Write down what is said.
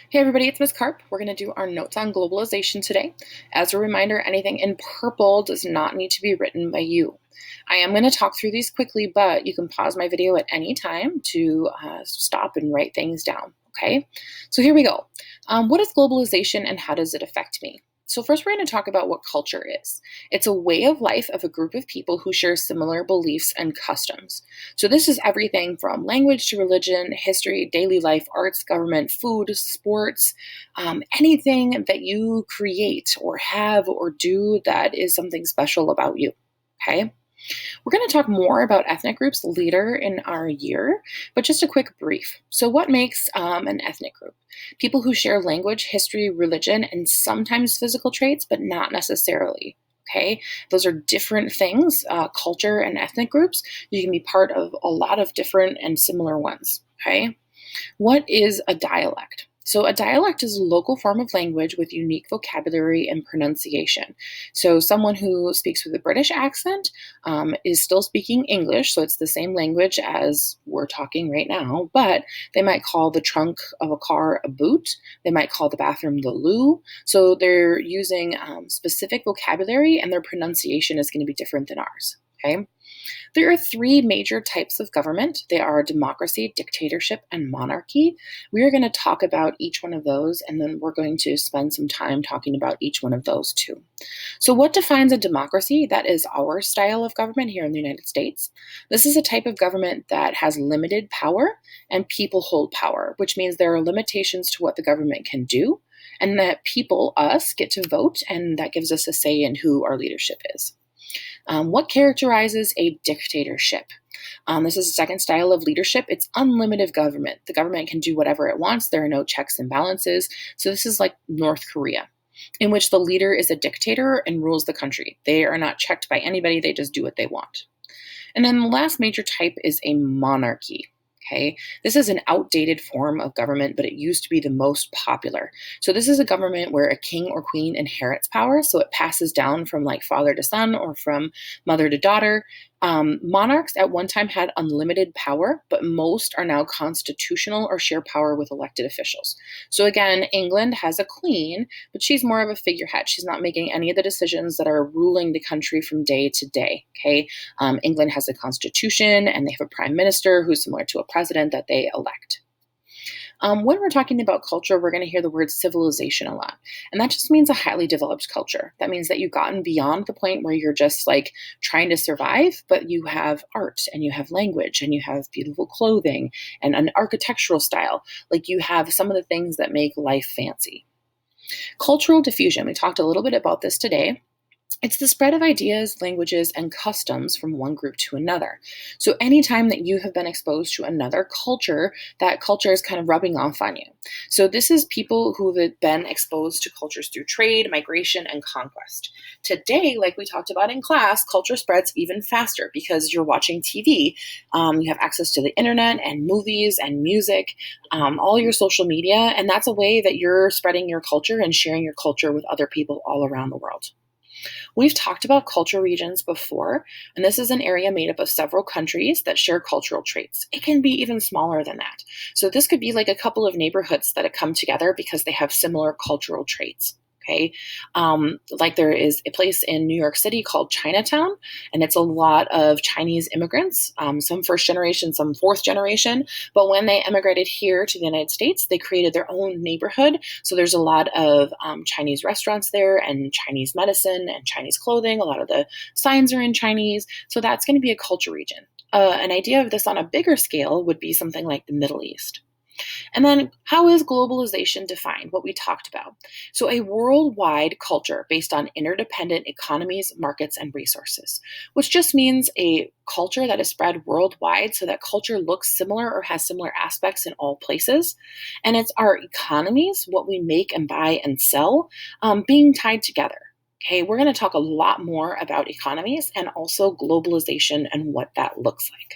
Hey everybody, it's Ms. Karp. We're going to do our notes on globalization today. As a reminder, anything in purple does not need to be written by you. I am going to talk through these quickly, but you can pause my video at any time to stop and write things down, okay? So here we go. What is globalization and how does it affect me? So first we're going to talk about what culture is. It's a way of life of a group of people who share similar beliefs and customs. So this is everything from language to religion, history, daily life, arts, government, food, sports, anything that you create or have or do that is something special about you, okay? We're going to talk more about ethnic groups later in our year, but just a quick brief. So what makes an ethnic group? People who share language, history, religion, and sometimes physical traits, but not necessarily. Okay, those are different things, culture and ethnic groups. You can be part of a lot of different and similar ones. Okay, what is a dialect? So, a dialect is a local form of language with unique vocabulary and pronunciation. So, someone who speaks with a British accent is still speaking English, so it's the same language as we're talking right now, but they might call the trunk of a car a boot. They might call the bathroom the loo. So, they're using specific vocabulary, and their pronunciation is going to be different than ours. Okay. There are three major types of government. They are democracy, dictatorship, and monarchy. We are going to talk about each one of those, and then we're going to spend some time talking about each one of those too. So what defines a democracy? That is our style of government here in the United States. This is a type of government that has limited power and people hold power, which means there are limitations to what the government can do, and that people, us, get to vote, and that gives us a say in who our leadership is. What characterizes a dictatorship? This is a second style of leadership. It's unlimited government. The government can do whatever it wants. There are no checks and balances. So this is like North Korea, in which the leader is a dictator and rules the country. They are not checked by anybody. They just do what they want. And then the last major type is a monarchy. Okay, this is an outdated form of government, but it used to be the most popular. So this is a government where a king or queen inherits power, so it passes down from like father to son or from mother to daughter. Monarchs at one time had unlimited power, but most are now constitutional or share power with elected officials. So again, England has a queen, but she's more of a figurehead. She's not making any of the decisions that are ruling the country from day to day. Okay, England has a constitution, and they have a prime minister who's similar to a president that they elect. When we're talking about culture, we're going to hear the word civilization a lot. And that just means a highly developed culture. That means that you've gotten beyond the point where you're just like trying to survive, but you have art and you have language and you have beautiful clothing and an architectural style. Like you have some of the things that make life fancy. Cultural diffusion. We talked a little bit about this today. It's the spread of ideas, languages, and customs from one group to another. So anytime that you have been exposed to another culture, that culture is kind of rubbing off on you. So this is people who have been exposed to cultures through trade, migration, and conquest. Today, like we talked about in class, culture spreads even faster because you're watching TV. You have access to the internet and movies and music, all your social media, and that's a way that you're spreading your culture and sharing your culture with other people all around the world. We've talked about culture regions before, and this is an area made up of several countries that share cultural traits. It can be even smaller than that. So this could be like a couple of neighborhoods that have come together because they have similar cultural traits. Okay, like there is a place in New York City called Chinatown, and it's a lot of Chinese immigrants, some first generation, some fourth generation. But when they immigrated here to the United States, they created their own neighborhood. So there's a lot of Chinese restaurants there, and Chinese medicine and Chinese clothing. A lot of the signs are in Chinese. So that's going to be a culture region. An idea of this on a bigger scale would be something like the Middle East. And then how is globalization defined? What we talked about. So a worldwide culture based on interdependent economies, markets, and resources, which just means a culture that is spread worldwide so that culture looks similar or has similar aspects in all places. And it's our economies, what we make and buy and sell, being tied together. Okay, we're going to talk a lot more about economies and also globalization and what that looks like.